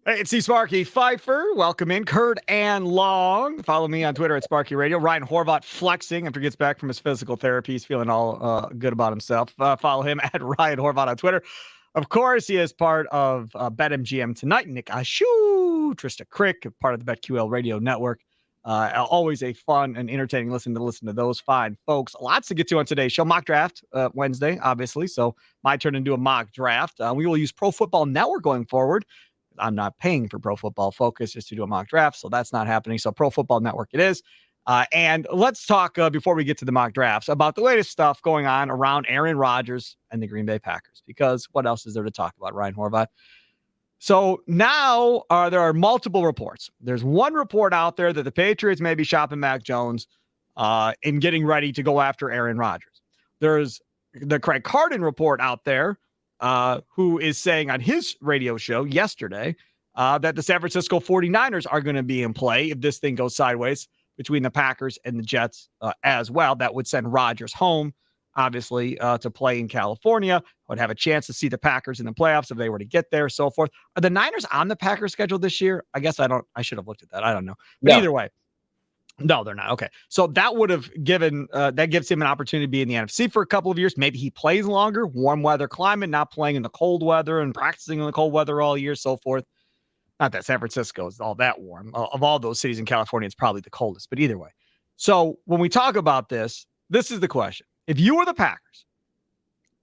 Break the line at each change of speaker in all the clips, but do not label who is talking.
Hey, it's Sparky Fifer. Welcome in, Kurt and Long. Follow me on Twitter at Sparky Radio. Ryan Horvat flexing after he gets back from his physical therapy. He's feeling all good about himself. Follow him at Ryan Horvat on Twitter. Of course, he is part of BetMGM tonight. Nick Ashu, Trista Crick, part of the BetQL Radio Network. Always a fun and entertaining listen to those fine folks. Lots to get to on today's show. Mock draft Wednesday, obviously. So my turn to do a mock draft. We will use Pro Football Network going forward. I'm not paying for Pro Football Focus just to do a mock draft, so that's not happening. So Pro Football Network it is. And let's talk, before we get to the mock drafts, about the latest stuff going on around Aaron Rodgers and the Green Bay Packers, because what else is there to talk about, Ryan Horvat? So now there are multiple reports. There's one report out there that the Patriots may be shopping Mac Jones and getting ready to go after Aaron Rodgers. There's the Craig Carden report out there, who is saying on his radio show yesterday that the San Francisco 49ers are going to be in play if this thing goes sideways between the Packers and the Jets as well. That would send Rodgers home, obviously, to play in California. Would have a chance to see the Packers in the playoffs if they were to get there, so forth. Are the Niners on the Packers schedule this year? I guess I should have looked at that. I don't know. But either way, no, they're not. Okay. So that would have given, that gives him an opportunity to be in the NFC for a couple of years. Maybe he plays longer, warm weather climate, not playing in the cold weather and practicing in the cold weather all year, so forth. Not that San Francisco is all that warm. Of all those cities in California, it's probably the coldest, but either way. So when we talk about this, this is the question. If you were the Packers,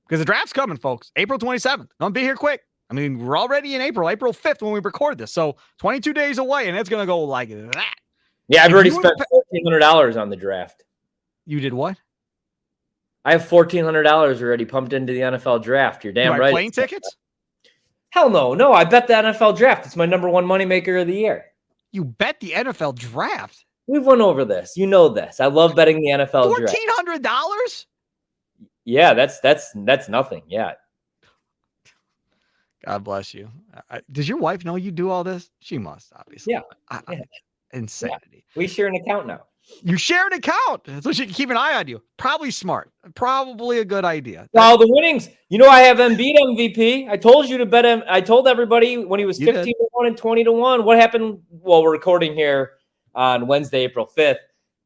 because the draft's coming, folks, April 27th, don't be here quick. I mean, we're already in April 5th when we record this. So 22 days away, and it's going to go like that.
Yeah, I've already spent $1,400 on the draft.
You did what?
I have $1,400 already pumped into the NFL draft. You're damn right.
Plane tickets?
Hell no. No, I bet the NFL draft. It's my number one moneymaker of the year.
You bet the NFL draft?
We've went over this. You know this. I love betting the NFL draft.
$1,400?
Yeah, that's nothing. Yeah.
God bless you. Does your wife know you do all this? She must, obviously.
Yeah.
Insanity.
Yeah. We share an account now.
You share an account so she can keep an eye on you. Probably smart. Probably a good idea.
Well, the winnings. You know, I have Embiid MVP. I told you to bet him. I told everybody when he was 15-1 and 20-1. What happened? Well, we're recording here on Wednesday, April 5th.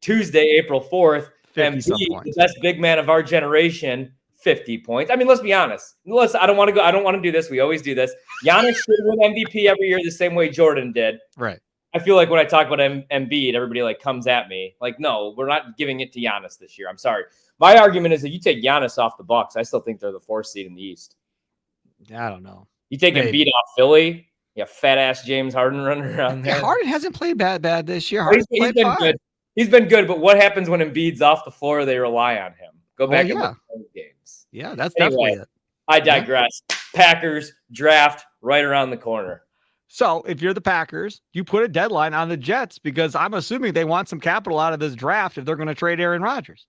Tuesday, April 4th. Embiid, the best big man of our generation, 50 points. I mean, let's be honest. I don't want to do this. We always do this. Giannis should win MVP every year the same way Jordan did.
Right.
I feel like when I talk about Embiid, everybody like comes at me. Like, no, we're not giving it to Giannis this year. I'm sorry. My argument is that you take Giannis off the Bucks, I still think they're the 4th seed in the East.
I don't know.
You take Embiid off Philly, you have fat-ass James Harden running around there.
Yeah, Harden hasn't played bad this year.
He's been good. He's been good, but what happens when Embiid's off the floor? They rely on him. Go back and look at games.
Yeah, that's definitely it.
I digress. Yeah. Packers draft right around the corner.
So if you're the Packers, you put a deadline on the Jets because I'm assuming they want some capital out of this draft if they're going to trade Aaron Rodgers.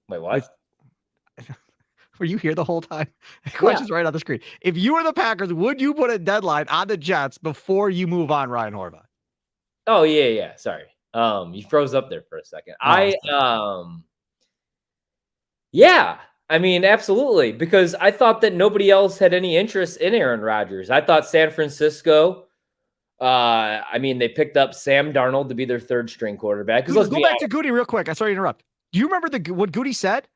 Wait, what?
Were you here the whole time? The question's right on the screen. If you were the Packers, would you put a deadline on the Jets before you move on Ryan Horvat?
Oh, yeah. Sorry. You froze up there for a second. Yeah. I mean, absolutely, because I thought that nobody else had any interest in Aaron Rodgers. I thought San Francisco, they picked up Sam Darnold to be their 3rd string quarterback.
Let's go back to Goody real quick. I'm sorry to interrupt. Do you remember what Goody said?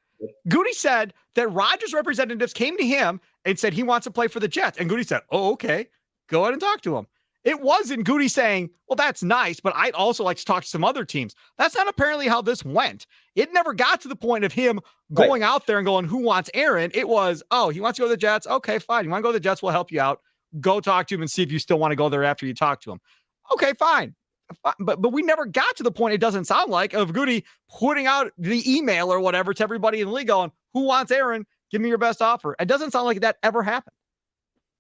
Goody said that Rodgers representatives came to him and said he wants to play for the Jets. And Goody said, oh, okay, go ahead and talk to him. It wasn't Goody saying, well, that's nice, but I'd also like to talk to some other teams. That's not apparently how this went. It never got to the point of him going out there and going, who wants Aaron? It was, oh, he wants to go to the Jets. Okay, fine. You want to go to the Jets? We'll help you out. Go talk to him and see if you still want to go there after you talk to him. Okay, fine. But we never got to the point, it doesn't sound like, of Goody putting out the email or whatever to everybody in the league going, who wants Aaron? Give me your best offer. It doesn't sound like that ever happened.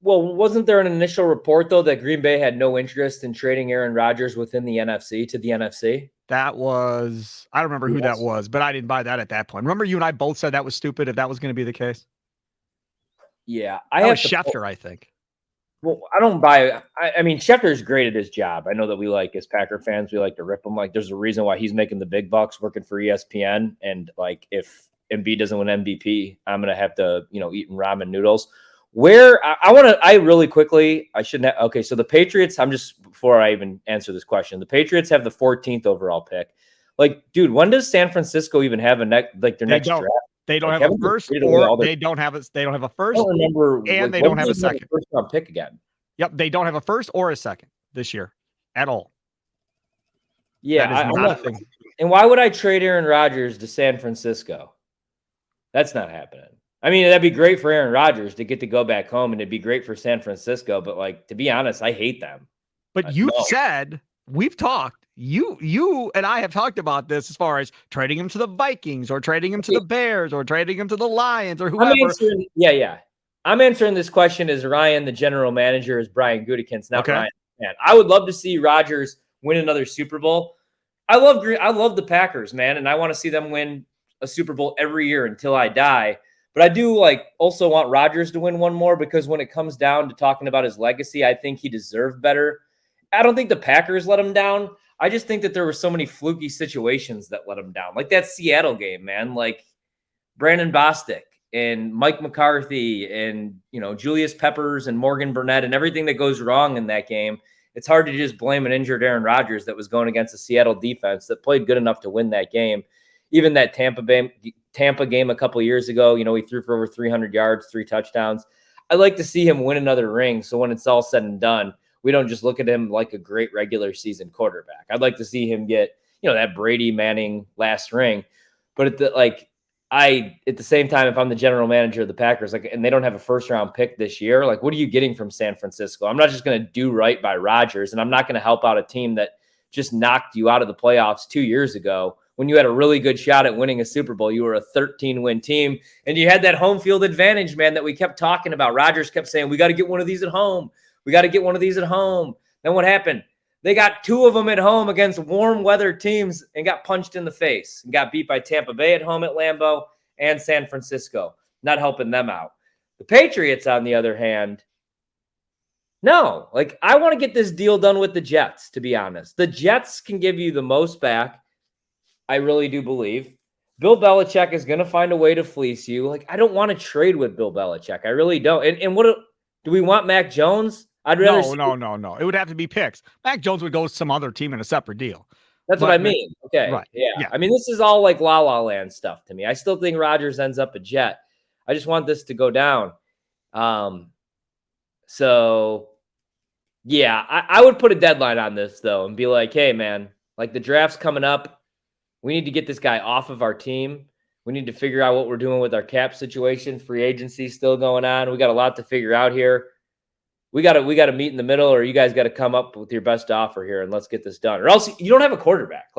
Well, wasn't there an initial report, though, that Green Bay had no interest in trading Aaron Rodgers within the NFC to the NFC?
That was, I don't remember who that was, but I didn't buy that at that point. Remember you and I both said that was stupid if that was going to be the case?
Yeah.
That was Schefter, I think.
Well, I don't buy I mean, Schefter's great at his job. I know that we like, as Packer fans, we like to rip him. Like, there's a reason why he's making the big bucks working for ESPN. And, like, if Embiid doesn't win MVP, I'm going to have to, eat ramen noodles. Where I really quickly, I shouldn't have. Okay, so the Patriots, before I even answer this question, the Patriots have the 14th overall pick. Like, dude, when does San Francisco even have their next draft?
They don't
Like,
have a first, or they don't have a first.
I don't remember,
and they don't have a second
first round pick again.
Yep, they don't have a first or a second this year at all.
Yeah,
that is not a thing.
And why would I trade Aaron Rodgers to San Francisco? That's not happening. I mean, that'd be great for Aaron Rodgers to get to go back home, and it'd be great for San Francisco. But like, to be honest, I hate them.
But you said, we've talked. You and I have talked about this as far as trading him to the Vikings or trading him to the Bears or trading him to the Lions or whoever.
I'm answering this question as Ryan, the general manager, is Brian Gutekunst, not Ryan. Man, I would love to see Rodgers win another Super Bowl. I love the Packers, man, and I want to see them win a Super Bowl every year until I die. But I do also want Rodgers to win one more, because when it comes down to talking about his legacy, I think he deserved better. I don't think the Packers let him down. I just think that there were so many fluky situations that let him down. Like that Seattle game, man. Like Brandon Bostic and Mike McCarthy and, Julius Peppers and Morgan Burnett and everything that goes wrong in that game. It's hard to just blame an injured Aaron Rodgers that was going against a Seattle defense that played good enough to win that game. Even that Tampa game a couple years ago, he threw for over 300 yards, 3 touchdowns. I'd like to see him win another ring, so when it's all said and done, we don't just look at him like a great regular season quarterback. I'd like to see him get, that Brady Manning last ring. But at the same time, if I'm the general manager of the Packers, and they don't have a first round pick this year, what are you getting from San Francisco? I'm not just going to do right by Rodgers, and I'm not going to help out a team that just knocked you out of the playoffs 2 years ago when you had a really good shot at winning a Super Bowl. You were a 13-win team, and you had that home field advantage, man, that we kept talking about. Rodgers kept saying, we got to get one of these at home. We got to get one of these at home. Then what happened? They got 2 of them at home against warm weather teams and got punched in the face and got beat by Tampa Bay at home at Lambeau and San Francisco, not helping them out. The Patriots, on the other hand, no, I want to get this deal done with the Jets, to be honest. The Jets can give you the most back. I really do believe. Bill Belichick is going to find a way to fleece you. I don't want to trade with Bill Belichick. I really don't. And what do we want, Mac Jones? I'd rather
No. It would have to be picks. Mac Jones would go with some other team in a separate deal.
That's what I mean. Okay.
Right.
Yeah. I mean, this is all La La Land stuff to me. I still think Rodgers ends up a Jet. I just want this to go down. So yeah, I would put a deadline on this though and be like, hey man, the draft's coming up. We need to get this guy off of our team. We need to figure out what we're doing with our cap situation. Free agency still going on. We got a lot to figure out here. We got to meet in the middle, or you guys got to come up with your best offer here and let's get this done. Or else you don't have a quarterback.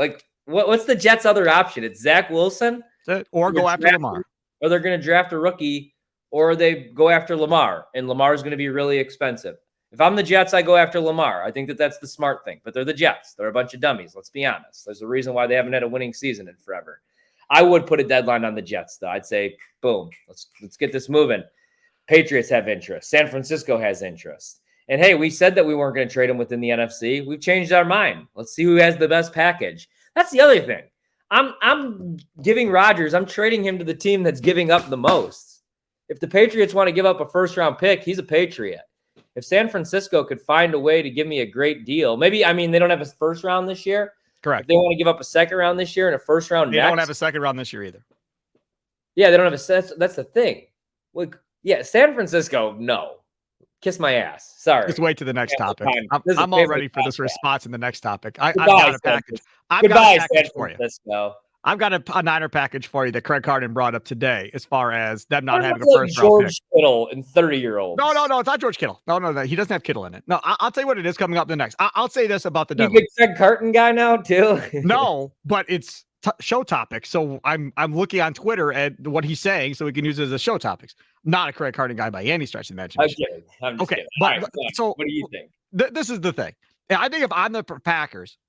What's the Jets' other option? It's Zach Wilson,
or go after Lamar,
or they're going to draft a rookie, or they go after Lamar, and Lamar is going to be really expensive. If I'm the Jets, I go after Lamar. I think that's the smart thing. But they're the Jets. They're a bunch of dummies. Let's be honest. There's a reason why they haven't had a winning season in forever. I would put a deadline on the Jets, though. I'd say, boom, let's get this moving. Patriots have interest. San Francisco has interest. And hey, we said that we weren't going to trade him within the NFC. We've changed our mind. Let's see who has the best package. That's the other thing. I'm giving Rodgers, I'm trading him to the team that's giving up the most. If the Patriots want to give up a first-round pick, he's a Patriot. If San Francisco could find a way to give me a great deal, maybe, they don't have a first round this year.
Correct.
If they want to give up a second round this year and a first round
they don't have a second round this year either.
Yeah, they don't have that's the thing. San Francisco, no. Kiss my ass. Sorry.
Let's wait to the next topic. I'm all ready for this response in the next topic. I've
got a
package.
Goodbye, San Francisco.
I've got a Niner package for you that Craig Carden brought up today as far as them not having a first round pick.
George Kittle and 30-year-olds.
No, it's not George Kittle. No, he doesn't have Kittle in it. No, I'll tell you what it is coming up the next. I'll say this about the
deadline. You big Craig Carton guy now too?
No, but it's show topic. So I'm looking on Twitter at what he's saying so we can use it as a show topics. Not a Craig Carton guy by any stretch of the imagination.
I'm just kidding.
But so
what do you think?
This is the thing. I think if I'm the Packers,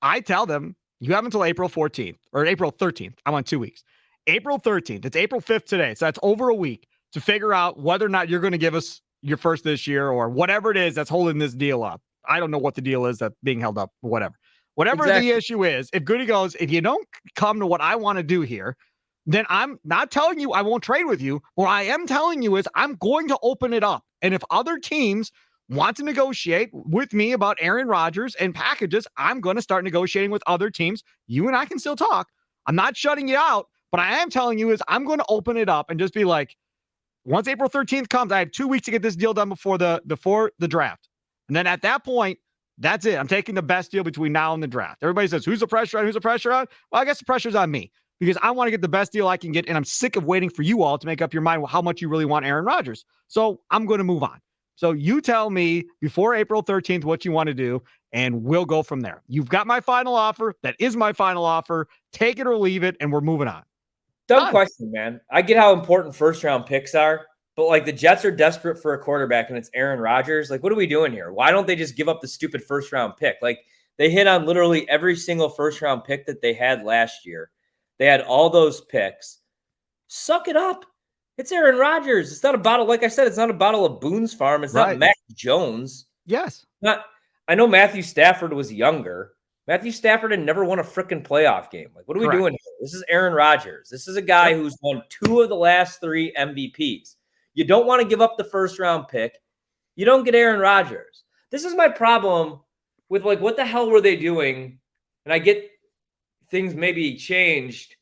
I tell them, you have until April 14th or April 13th. I'm on 2 weeks. April 13th. It's April 5th today. So that's over a week to figure out whether or not you're going to give us your first this year or whatever it is that's holding this deal up. I don't know what the deal is that's being held up, whatever. Whatever the issue is, if Goody goes, if you don't come to what I want to do here, then I'm not telling you I won't trade with you. What I am telling you is I'm going to open it up. And if other teams want to negotiate with me about Aaron Rodgers and packages, I'm going to start negotiating with other teams. You and I can still talk. I'm not shutting you out, but I am telling you is I'm going to open it up and just be like, once April 13th comes, I have 2 weeks to get this deal done before the draft. And then at that point, that's it. I'm taking the best deal between now and the draft. Everybody says, who's the pressure on? Who's the pressure on? Well, I guess the pressure's on me because I want to get the best deal I can get. And I'm sick of waiting for you all to make up your mind how much you really want Aaron Rodgers. So I'm going to move on. So you tell me before April 13th what you want to do, and we'll go from there. You've got my final offer. That is my final offer. Take it or leave it, and we're moving on.
Dumb question, man. I get how important first-round picks are, but like the Jets are desperate for a quarterback, and it's Aaron Rodgers. Like, what are we doing here? Why don't they just give up the stupid first-round pick? Like, they hit on literally every single first-round pick that they had last year. They had all those picks. Suck it up. It's Aaron Rodgers. It's not a bottle. Like I said, it's not a bottle of Boone's Farm. It's not Mac Jones.
Yes.
I know Matthew Stafford was younger. Matthew Stafford had never won a freaking playoff game. Like, what are we doing here? This is Aaron Rodgers. This is a guy who's won 2 of the last 3 MVPs. You don't want to give up the first-round pick. You don't get Aaron Rodgers. This is my problem with, like, what the hell were they doing? And I get things maybe changed,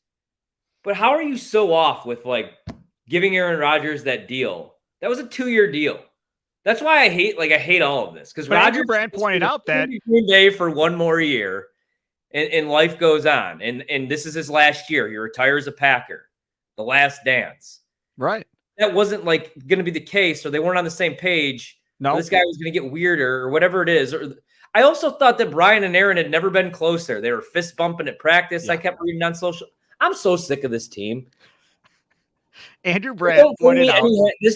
but how are you so off with, like, giving Aaron Rodgers that deal? That was a 2-year deal. That's why I hate all of this, because
Roger Brand pointed out that
Green Bay for 1 more year, and life goes on. And this is his last year. He retires a Packer, the last dance.
Right.
That wasn't like going to be the case, or they weren't on the same page.
No,
this guy was going to get weirder, or whatever it is. Or I also thought that Brian and Aaron had never been closer. They were fist bumping at practice.
Yeah.
I kept reading on social. I'm so sick of this team.
Andrew Brand pointed out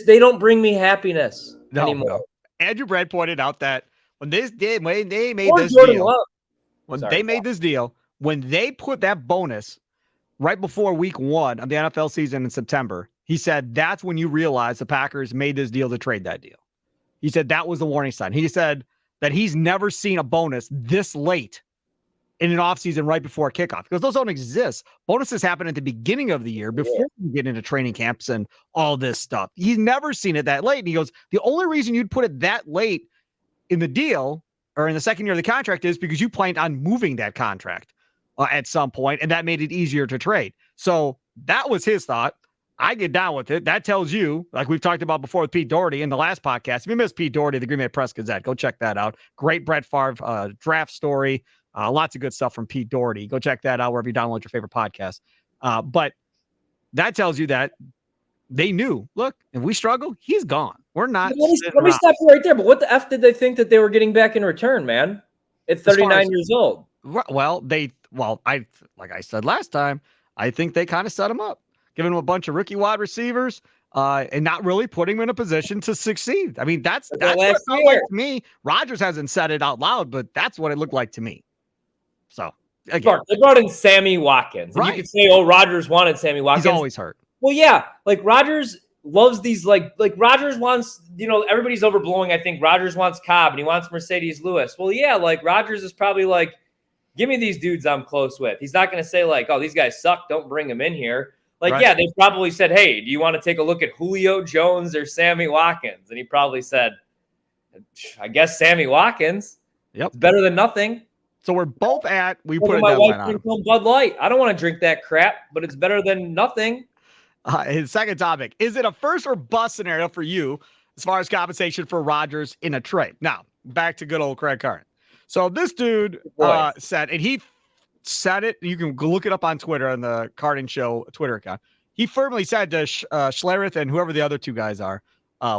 they don't bring me happiness anymore.
No. Andrew Brand pointed out that when they made this deal, when they put that bonus right before week 1 of the NFL season in September, he said that's when you realize the Packers made this deal to trade that deal. He said that was the warning sign. He said that he's never seen a bonus this late in an offseason right before kickoff, because those don't exist. Bonuses happen at the beginning of the year before you get into training camps and all this stuff. He's never seen it that late. And he goes, the only reason you'd put it that late in the deal or in the second year of the contract is because you planned on moving that contract at some point, and that made it easier to trade. So that was his thought. I get down with it. That tells you, like we've talked about before with Pete Doherty in the last podcast. If you missed Pete Doherty, the Green Bay Press Gazette, go check that out. Great Brett Favre draft story. Lots of good stuff from Pete Doherty. Go check that out wherever you download your favorite podcast. But that tells you that they knew, look, if we struggle, he's gone. We're not.
Let me stop you right there. But what the F did they think that they were getting back in return, man? At 39 years old.
Well, like I said last time, I think they kind of set him up, giving him a bunch of rookie wide receivers and not really putting him in a position to succeed. I mean, that's what it felt like to me. Rodgers hasn't said it out loud, but that's what it looked like to me. So, again,
they brought in Sammy Watkins. And you could say, oh, Rodgers wanted Sammy Watkins.
He's always hurt.
Well, yeah. Like, Rodgers loves these, like Rodgers wants, everybody's overblowing. I think Rodgers wants Cobb and he wants Mercedes Lewis. Well, yeah, like, Rodgers is probably like, give me these dudes I'm close with. He's not going to say, like, oh, these guys suck, don't bring them in here. Like, yeah, they probably said, hey, do you want to take a look at Julio Jones or Sammy Watkins? And he probably said, I guess Sammy Watkins.
Yep.
It's better than nothing.
So we're both we put a
my
deadline
wife on Bud Light. I don't want to drink that crap, but it's better than nothing.
His second topic, is it a first or bust scenario for you as far as compensation for Rodgers in a trade? Now, back to good old Craig Carton. So this dude said, and he said it, you can look it up on Twitter on the Carton Show Twitter account. He firmly said to Schlereth and whoever the other 2 guys are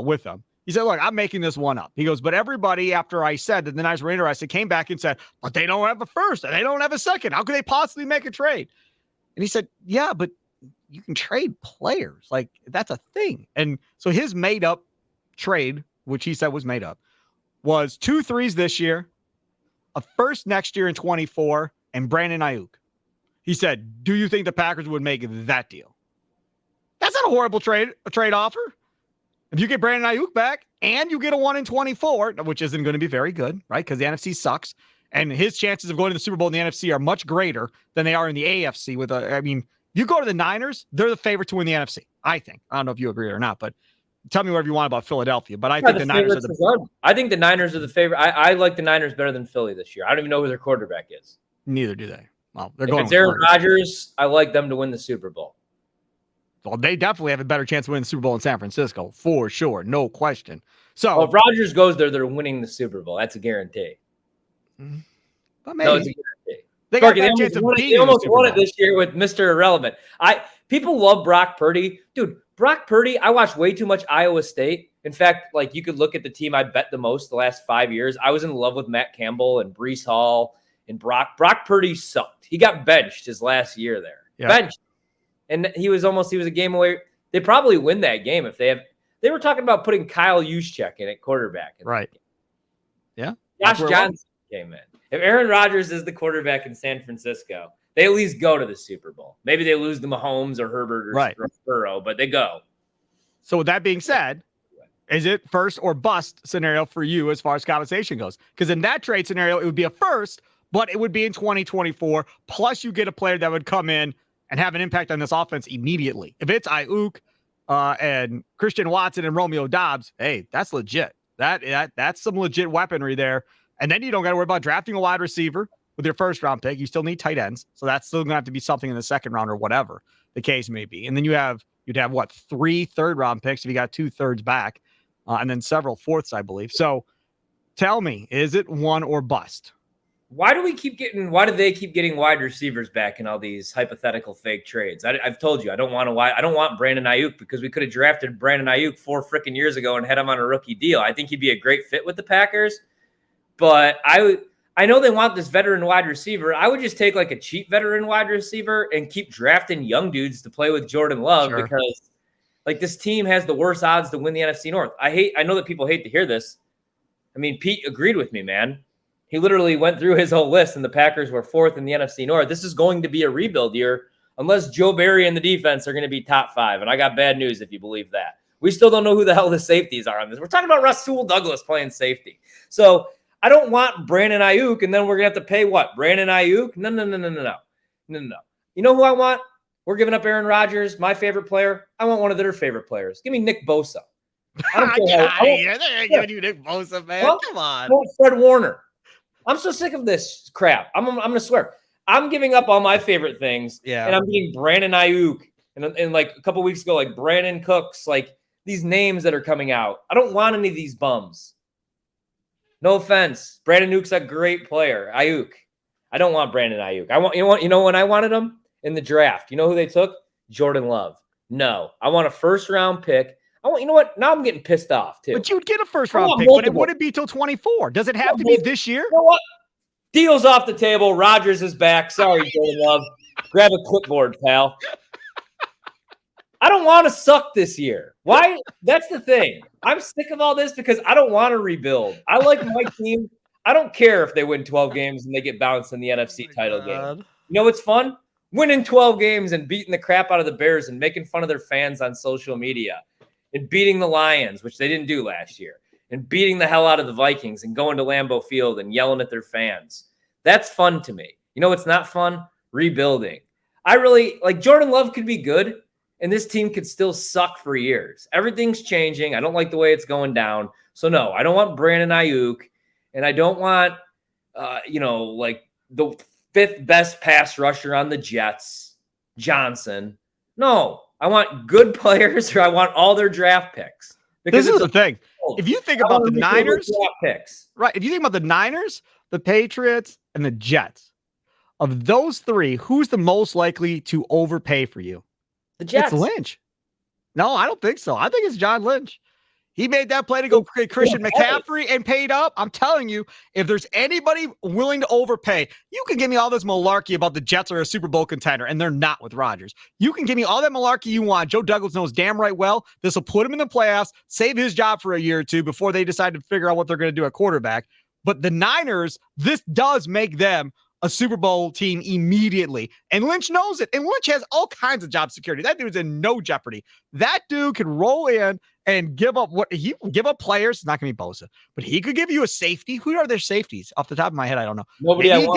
with him, he said, look, I'm making this one up. He goes, but everybody, after I said that the Niners were interested, came back and said, but they don't have a first and they don't have a second. How could they possibly make a trade? And he said, yeah, but you can trade players. Like, that's a thing. And so his made up trade, which he said was made up, was 2 3s this year, a first next year in 24, and Brandon Ayuk. He said, do you think the Packers would make that deal? That's not a horrible trade offer. If you get Brandon Ayuk back and you get a 1 in 24, which isn't going to be very good, right? Because the NFC sucks. And his chances of going to the Super Bowl in the NFC are much greater than they are in the AFC. You go to the Niners, they're the favorite to win the NFC, I think. I don't know if you agree or not, but tell me whatever you want about Philadelphia. But I think the Niners are the
I think the Niners are the favorite. I like the Niners better than Philly this year. I don't even know who their quarterback is.
Neither do they. Well, they're
if
going
it's Aaron Rodgers, I like them to win the Super Bowl.
Well, they definitely have a better chance of winning the Super Bowl in San Francisco, for sure. No question. So
if Rodgers goes there, they're winning the Super Bowl. That's a guarantee.
But maybe.
No, it's a guarantee.
They got a chance of beating
They almost
the
won it this year with Mr. Irrelevant. People love Brock Purdy. Dude, Brock Purdy, I watched way too much Iowa State. In fact, like you could look at the team I bet the most the last 5 years. I was in love with Matt Campbell and Breece Hall and Brock. Brock Purdy sucked. He got benched his last year there. Yeah. Benched. And he was a game away. They probably win that game if they were talking about putting Kyle Juszczyk in at quarterback.
Right. Yeah.
Josh Johnson came in. If Aaron Rodgers is the quarterback in San Francisco, they at least go to the Super Bowl. Maybe they lose to Mahomes or Herbert or Burrow, but they go.
So with that being said, is it first or bust scenario for you as far as compensation goes? Because in that trade scenario, it would be a first, but it would be in 2024. Plus, you get a player that would come in and have an impact on this offense immediately. If it's Ayuk and Christian Watson and Romeo Doubs, hey, that's legit. That's some legit weaponry there. And then you don't got to worry about drafting a wide receiver with your first round pick. You still need tight ends. So that's still going to have to be something in the second round or whatever the case may be. And then you'd have what, 3 third-round picks if you got 2/3 back, and then several fourths, I believe. So tell me, is it one or bust?
Why do they keep getting wide receivers back in all these hypothetical fake trades? I've told you I don't want Brandon Ayuk because we could have drafted Brandon Ayuk 4 freaking years ago and had him on a rookie deal. I think he'd be a great fit with the Packers, but I know they want this veteran wide receiver. I would just take like a cheap veteran wide receiver and keep drafting young dudes to play with Jordan Love because like this team has the worst odds to win the NFC North. I know that people hate to hear this. I mean, Pete agreed with me, man. He literally went through his whole list and the Packers were 4th in the NFC North. This is going to be a rebuild year unless Joe Barry and the defense are going to be top 5. And I got bad news if you believe that. We still don't know who the hell the safeties are on this. We're talking about Rasul Douglas playing safety. So I don't want Brandon Ayuk, and then we're going to have to pay what? Brandon Ayuk? No. You know who I want? We're giving up Aaron Rodgers, my favorite player. I want one of their favorite players. Give me Nick Bosa.
I don't care. They're giving you Nick Bosa, man. Well, come on.
I want Fred Warner. I'm so sick of this crap. I'm going to swear. I'm giving up all my favorite things, and I'm getting Brandon Ayuk. And like a couple weeks ago, like Brandon Cooks, like these names that are coming out. I don't want any of these bums. No offense. Brandon Ayuk's a great player. Ayuk. I don't want Brandon Ayuk. You know when I wanted him? In the draft. You know who they took? Jordan Love. No. I want a first-round pick. You know what? Now I'm getting pissed off, too.
But you'd get a first-round pick, but it wouldn't be till 24. Does it have to be this year?
You know what? Deal's off the table. Rodgers is back. Sorry, Jordan Love. Grab a clipboard, pal. I don't want to suck this year. Why? That's the thing. I'm sick of all this because I don't want to rebuild. I like my team. I don't care if they win 12 games and they get bounced in the NFC title game. You know what's fun? Winning 12 games and beating the crap out of the Bears and making fun of their fans on social media and beating the Lions, which they didn't do last year, and beating the hell out of the Vikings and going to Lambeau Field and yelling at their fans. That's fun to me. You know what's not fun? Rebuilding. I really like Jordan Love could be good. And this team could still suck for years. Everything's changing. I don't like the way it's going down. So, no, I don't want Brandon Ayuk. And I don't want, like the 5th best pass rusher on the Jets, Johnson. No, I want good players or I want all their draft picks.
Because this is the thing. If you think about the Niners,
picks.
Right. If you think about the Niners, the Patriots, and the Jets, of those 3, who's the most likely to overpay for you?
The Jets.
It's Lynch. No, I don't think so. I think it's John Lynch. He made that play to go Christian McCaffrey and paid up. I'm telling you, if there's anybody willing to overpay, you can give me all this malarkey about the Jets are a Super Bowl contender, and they're not with Rodgers. You can give me all that malarkey you want. Joe Douglas knows damn right well this will put him in the playoffs, save his job for a year or two before they decide to figure out what they're going to do at quarterback. But the Niners, this does make them a Super Bowl team immediately. And Lynch knows it. And Lynch has all kinds of job security. That dude's in no jeopardy. That dude can roll in and give up what he give up players. It's not going to be Bosa, but he could give you a safety. Who are their safeties? Off the top of my head, I don't know.
Nobody.
Maybe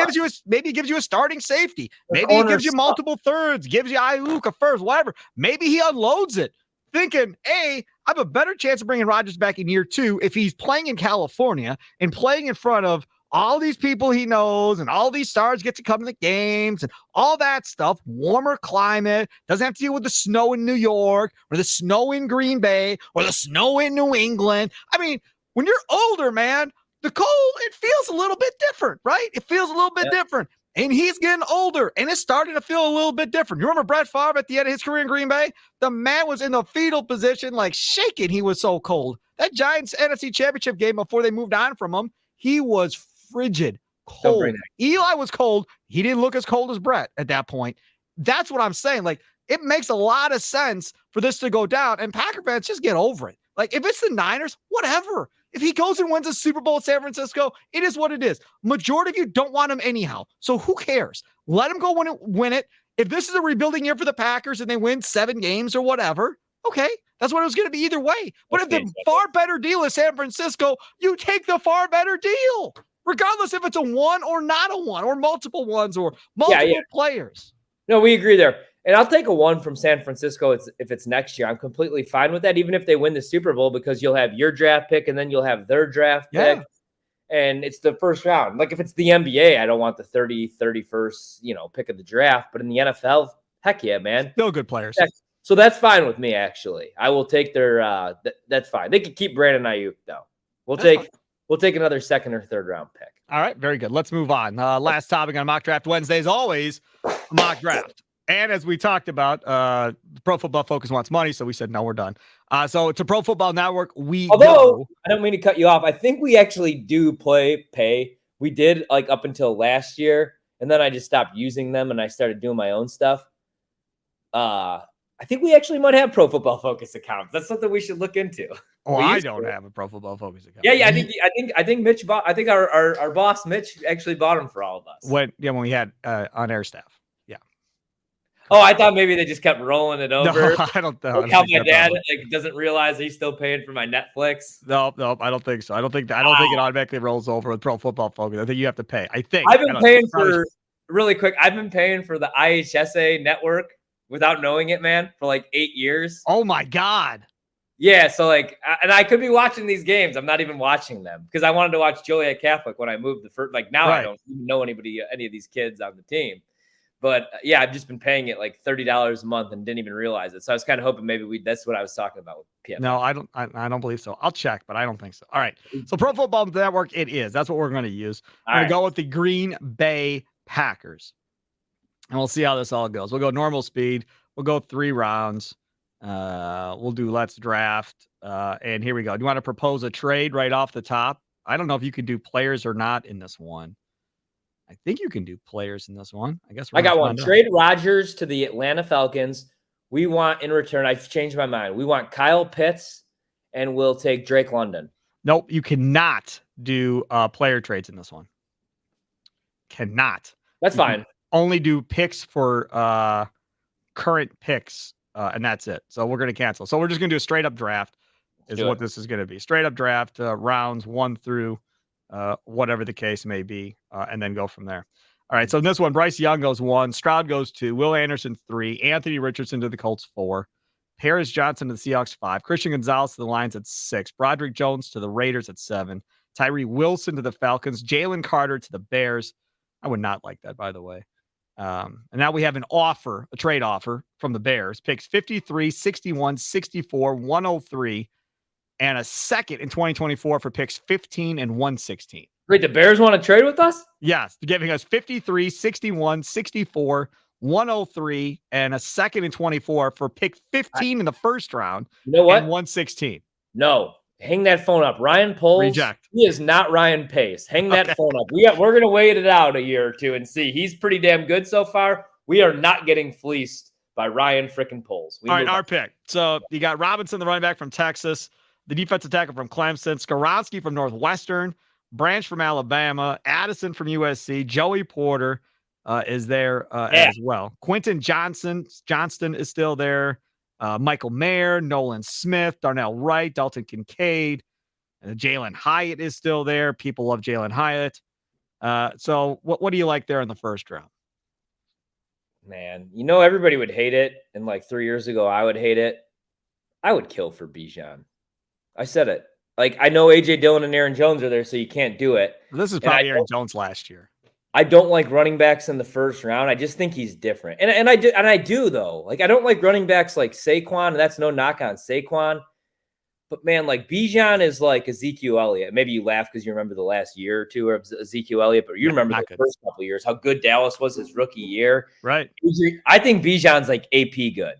he gives you a starting safety. Maybe he gives you multiple thirds, gives you Ayuk a first, whatever. Maybe he unloads it, thinking, I have a better chance of bringing Rodgers back in year 2 if he's playing in California and playing in front of all these people he knows and all these stars get to come to the games and all that stuff. Warmer climate, doesn't have to deal with the snow in New York or the snow in Green Bay or the snow in New England. I mean, when you're older, man, the cold, it feels a little bit different, right? It feels a little bit different. And he's getting older, and it's starting to feel a little bit different. You remember Brett Favre at the end of his career in Green Bay? The man was in the fetal position, like shaking. He was so cold. That Giants NFC Championship game before they moved on from him, he was frigid, cold. Eli was cold. He didn't look as cold as Brett at that point. That's what I'm saying. Like, it makes a lot of sense for this to go down, and Packer fans just get over it. Like, if it's the Niners, whatever. If he goes and wins a Super Bowl at San Francisco, it is what it is. Majority of you don't want him anyhow, so who cares? Let him go win it. If this is a rebuilding year for the Packers and they win 7 games or whatever, okay, that's what it was going to be either way. But if the far better deal is San Francisco, you take the far better deal, regardless if it's a 1 or not a 1 or multiple ones or multiple players.
No, we agree there. And I'll take a 1 from San Francisco if it's next year. I'm completely fine with that, even if they win the Super Bowl, because you'll have your draft pick and then you'll have their draft pick. And it's the first round. Like, if it's the NBA, I don't want the 31st, pick of the draft. But in the NFL, heck yeah, man.
Still good players.
So that's fine with me, actually. I will take their that's fine. They can keep Brandon Ayuk, though. We'll take another 2nd or 3rd round pick.
All right, very good. Let's move on. Last topic on Mock Draft Wednesday is always mock draft. And as we talked about, Pro Football Focus wants money, so we said, no, we're done. So to Pro Football Network,
Although, I don't mean to cut you off. I think we actually do pay. We did, like, up until last year, and then I just stopped using them, and I started doing my own stuff. I think we actually might have Pro Football Focus accounts. That's something we should look into.
Oh, I don't have a Pro Football Focus account.
Yeah. I think Mitch bought. I think our boss Mitch actually bought them for all of us.
When we had on air staff. Yeah.
Oh, I thought maybe they just kept rolling it over.
No, I don't know.
Like how my dad doesn't realize he's still paying for my Netflix.
No, I don't think so. I don't think it automatically rolls over with Pro Football Focus. I think you have to pay. I've been
paying for really quick. I've been paying for the IHSA network without knowing it, man, for like 8 years.
Oh my God.
Yeah, so and I could be watching these games. I'm not even watching them because I wanted to watch Joliet Catholic when I moved the first. Like now, I don't even know any of these kids on the team. But yeah, I've just been paying it like $30 a month and didn't even realize it. So I was kind of hoping maybe that's what I was talking about with PFF.
No, I don't believe so. I'll check, but I don't think so. All right. So Pro Football Network, it is. That's what we're going to use. I'm going to go with the Green Bay Packers. And we'll see how this all goes. We'll go normal speed. We'll go 3 rounds. We'll do let's draft. And here we go. Do you want to propose a trade right off the top? I don't know if you can do players or not in this one. I think you can do players in this one. I guess
I got one. Trade Rodgers to the Atlanta Falcons. We want in return. I've changed my mind. We want Kyle Pitts, and we'll take Drake London.
Nope, you cannot do player trades in this one. Cannot.
That's fine.
Only do picks for current picks, and that's it. So we're going to cancel. So we're just going to do a straight up draft. Is what this is going to be. Straight up draft, rounds 1 through. Whatever the case may be, and then go from there. All right, so in this one, Bryce Young goes 1, Stroud goes 2, Will Anderson 3, Anthony Richardson to the Colts 4, Paris Johnson to the Seahawks 5, Christian Gonzalez to the Lions at 6, Broderick Jones to the Raiders at 7, Tyree Wilson to the Falcons, Jalen Carter to the Bears. I would not like that, by the way. And now we have a trade offer from the Bears, picks 53, 61, 64, 103, and a second in 2024 for picks 15 and 116.
Wait, the Bears want to trade with us?
Yes, they're giving us 53, 61, 64, 103, and a second in 24 for pick 15 in the first round.
You know what?
And 116.
No, hang that phone up. Ryan Poles.
Reject.
He is not Ryan Pace. Hang that phone up. We're gonna wait it out a year or two and see. He's pretty damn good so far. We are not getting fleeced by Ryan frickin' Poles.
All right, our pick. So you got Robinson, the running back from Texas. The defensive tackle from Clemson, Skoronski from Northwestern, Branch from Alabama, Addison from USC, Joey Porter is there as well. Quentin Johnston is still there. Michael Mayer, Nolan Smith, Darnell Wright, Dalton Kincaid, Jalen Hyatt is still there. People love Jalen Hyatt. So what do you like there in the first round?
Man, everybody would hate it. And like 3 years ago, I would hate it. I would kill for Bijan. I said it. Like, I know A.J. Dillon and Aaron Jones are there, so you can't do it.
This is probably Aaron Jones last year.
I don't like running backs in the first round. I just think he's different. And I do though. Like, I don't like running backs like Saquon, and that's no knock on Saquon. But man, like Bijan is like Ezekiel Elliott. Maybe you laugh because you remember the last year or two of Ezekiel Elliott, but you remember the first couple of years, how good Dallas was his rookie year.
Right.
I think Bijan's like AP good.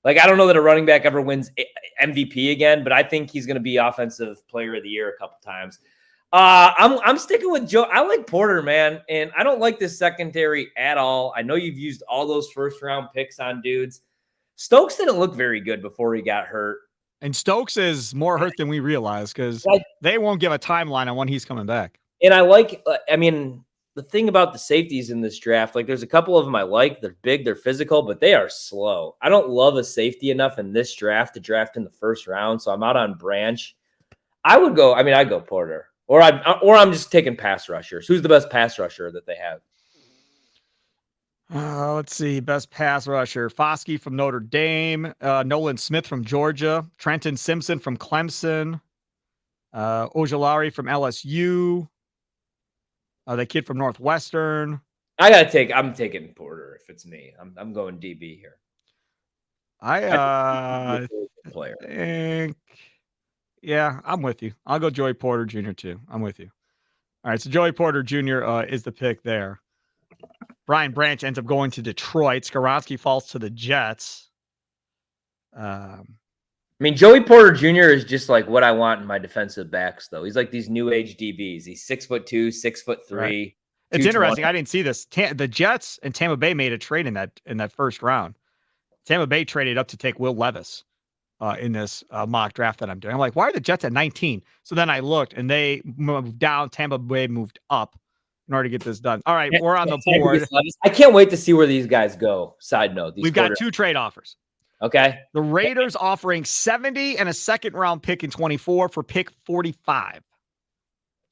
Like, I don't know that a running back ever wins MVP again, but I think he's going to be offensive player of the year a couple times. I'm sticking with Joe. I like Porter, man, and I don't like this secondary at all. I know you've used all those first round picks on dudes. Stokes didn't look very good before he got hurt.
And Stokes is more hurt than we realize because they won't give a timeline on when he's coming back.
And the thing about the safeties in this draft, like there's a couple of them I like. They're big, they're physical, but they are slow. I don't love a safety enough in this draft to draft in the first round, so I'm out on Branch. I'd go Porter. Or I'm just taking pass rushers. Who's the best pass rusher that they have?
Let's see. Best pass rusher. Foskey from Notre Dame. Nolan Smith from Georgia. Trenton Simpson from Clemson. Ojulari from LSU. The kid from Northwestern.
I'm taking Porter if it's me. I'm going DB here.
I think, yeah, I'm with you. I'll go Joey Porter Jr. too. I'm with you. All right, so Joey Porter Jr. Is the pick there. Brian Branch ends up going to Detroit. Skoronski falls to the Jets.
Joey Porter Jr. is just like what I want in my defensive backs, though. He's like these new age DBs. He's 6'2", 6'3". Right.
It's interesting. I didn't see this. The Jets and Tampa Bay made a trade in that first round. Tampa Bay traded up to take Will Levis in this mock draft that I'm doing. I'm like, why are the Jets at 19? So then I looked, and they moved down. Tampa Bay moved up in order to get this done. All right, we're on the board.
I can't wait to see where these guys go. Side note.
We've got 2 trade offers.
Okay.
The Raiders offering 70 and a second-round pick in 24 for pick 45.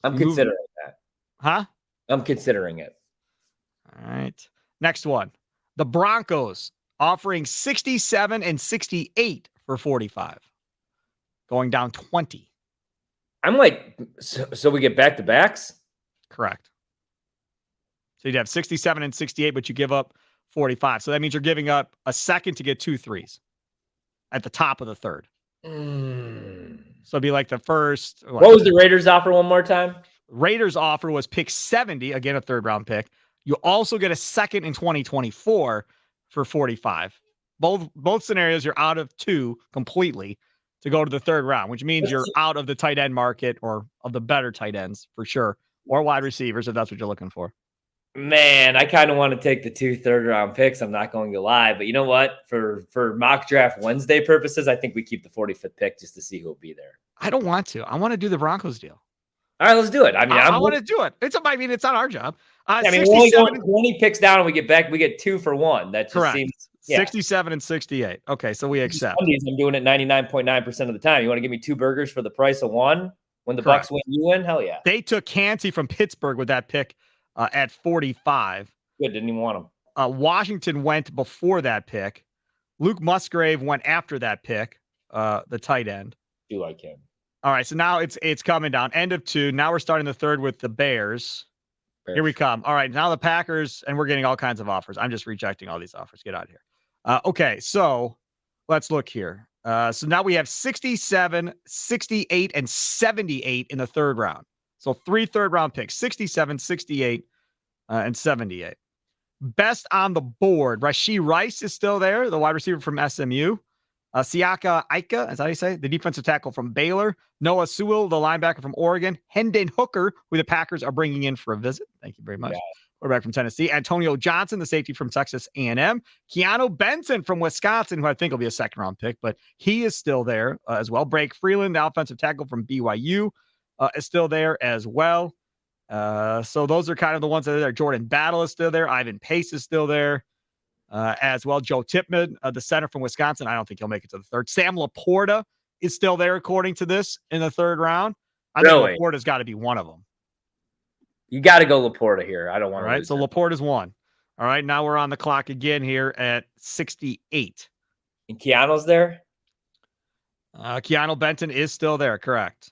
I'm considering that.
Huh?
I'm considering it.
All right. Next one. The Broncos offering 67 and 68 for 45. Going down 20.
I'm like, so we get back-to-backs?
Correct. So you'd have 67 and 68, but you give up 45. So that means you're giving up a second to get 2 threes at the top of the third. So it'd be like the first.
What was the Raiders offer one more time?
Raiders offer was pick 70, again, a third round pick. You also get a second in 2024 for 45. Both scenarios, you're out of 2 completely to go to the third round, which means you're out of the tight end market or of the better tight ends for sure, or wide receivers if that's what you're looking for.
Man, I kind of want to take the 2 third-round picks. I'm not going to lie, but you know what? For mock draft Wednesday purposes, I think we keep the 45th pick just to see who will be there.
I don't want to. I want to do the Broncos deal.
All right, let's do it.
I want to do it. It's not our job.
we're only going 20 picks down, and we get 2 for 1. That just
correct.
Seems
67 and 68. Okay, so we accept.
Sundays, I'm doing it 99.9% of the time. You want to give me 2 burgers for the price of 1? When the Bucks win, you win? Hell yeah.
They took Canty from Pittsburgh with that pick at 45.
Good, didn't even want him.
Washington went before that pick. Luke Musgrave went after that pick, the tight end.
Do like him.
All right, so now it's coming down. End of 2. Now we're starting the third with the Bears. Here we come. All right, now the Packers, and we're getting all kinds of offers. I'm just rejecting all these offers. Get out of here. Okay, so let's look here. So now we have 67, 68, and 78 in the third round. So 3 third-round picks, 67, 68, and 78. Best on the board, Rashee Rice is still there, the wide receiver from SMU. Siaka Ika, is that how you say it? The defensive tackle from Baylor. Noah Sewell, the linebacker from Oregon. Hendon Hooker, who the Packers are bringing in for a visit. Thank you very much. Quarterback from Tennessee. Antonio Johnson, the safety from Texas A&M. Keanu Benson from Wisconsin, who I think will be a second-round pick, but he is still there as well. Blake Freeland, the offensive tackle from BYU, is still there as well. So those are kind of the ones that are there. Jordan Battle is still there. Ivan Pace is still there. as well. Joe Tipman, the center from Wisconsin. I don't think he'll make it to the third. Sam Laporta is still there, according to this, in the third round. I think Laporta's got to be one of them.
You got to go Laporta here. I don't want to.
All right, so Laporta's one. All right, now we're on the clock again here at 68.
And Keanu's there?
Keanu Benton is still there, correct.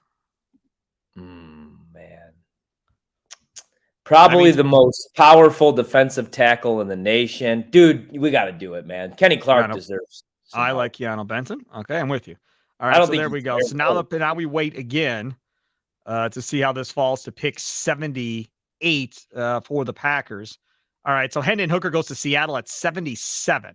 Man. Probably the most powerful defensive tackle in the nation. Dude, we got to do it, man. Kenny Clark deserves some help.
like Keanu Benton. Okay, I'm with you. All right, so there we go. So now we wait again to see how this falls to pick 78 for the Packers. All right, so Hendon Hooker goes to Seattle at 77.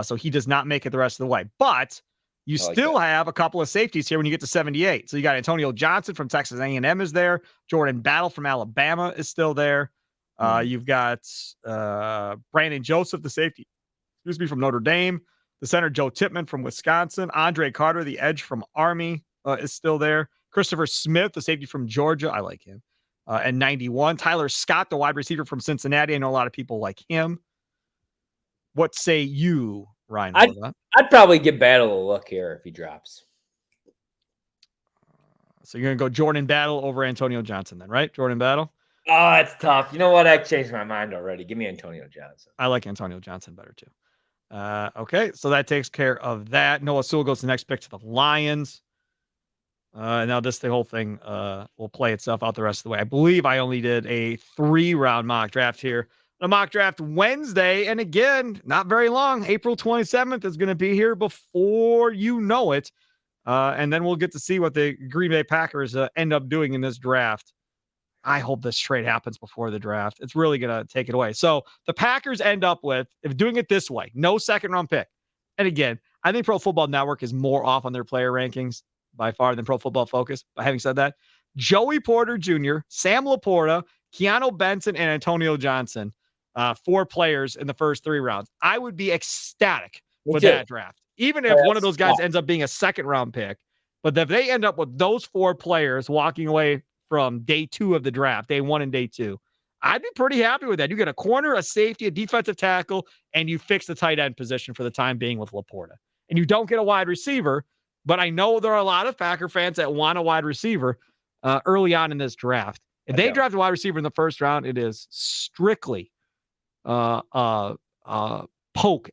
So he does not make it the rest of the way. But you still have a couple of safeties here when you get to 78. So you got Antonio Johnson from Texas A&M is there. Jordan Battle from Alabama is still there. You've got Brandon Joseph, the safety, from Notre Dame. The center, Joe Tipman from Wisconsin. Andre Carter, the edge from Army, is still there. Christopher Smith, the safety from Georgia. I like him. And 91. Tyler Scott, the wide receiver from Cincinnati. I know a lot of people like him. What say you, Ryan?
I'd probably give Battle a look here if he drops.
So you're going to go Jordan Battle over Antonio Johnson then, right? Jordan Battle?
Oh, it's tough. You know what? I changed my mind already. Give me Antonio Johnson.
I like Antonio Johnson better too. Okay, so that takes care of that. Noah Sewell goes to the next pick to the Lions. Now the whole thing will play itself out the rest of the way. I believe I only did a 3-round mock draft here. The mock draft Wednesday, and again, not very long. April 27th is going to be here before you know it. And then we'll get to see what the Green Bay Packers end up doing in this draft. I hope this trade happens before the draft. It's really going to take it away. So the Packers end up with, if doing it this way, no second-round pick. And again, I think Pro Football Network is more off on their player rankings by far than Pro Football Focus. But having said that, Joey Porter Jr., Sam Laporta, Keanu Benton, and Antonio Johnson, 4 players in the first 3 rounds. I would be ecstatic with that draft. Even if one of those guys ends up being a second-round pick. But if they end up with those 4 players walking away from day 2 of the draft, day 1 and day 2, I'd be pretty happy with that. You get a corner, a safety, a defensive tackle, and you fix the tight end position for the time being with Laporta. And you don't get a wide receiver, but I know there are a lot of Packer fans that want a wide receiver early on in this draft. If they draft a wide receiver in the first round, it is strictly poke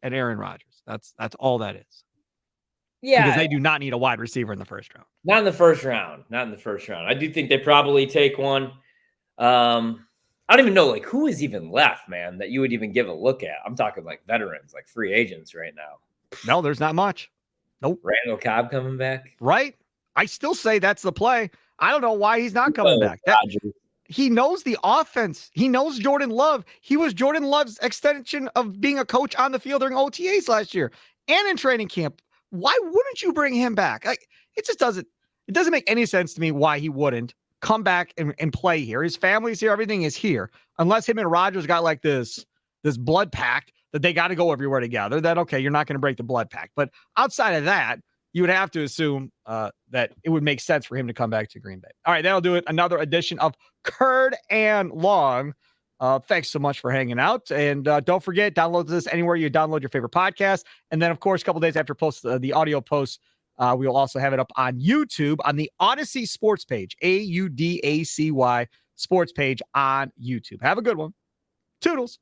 at Aaron Rodgers. That's all that is.
Yeah.
Because they do not need a wide receiver in the first round.
Not in the first round. I do think they probably take one. I don't even know who is even left, man, that you would even give a look at. I'm talking veterans, free agents right now.
No, there's not much. Nope.
Randall Cobb coming back.
Right. I still say that's the play. I don't know why he's not coming back. He knows the offense. He knows Jordan Love. He was Jordan Love's extension of being a coach on the field during OTAs last year and in training camp. Why wouldn't you bring him back? It just doesn't make any sense to me why he wouldn't come back and play here. His family's here. Everything is here. Unless him and Rodgers got this blood pact that they got to go everywhere together, that, okay, you're not going to break the blood pact. But outside of that, you would have to assume that it would make sense for him to come back to Green Bay. All right, that'll do it. Another edition of Curd and Long. Thanks so much for hanging out. And don't forget, download this anywhere you download your favorite podcast. And then, of course, a couple days after the audio post, we'll also have it up on YouTube on the Odyssey Sports page, AUDACY Sports page on YouTube. Have a good one. Toodles.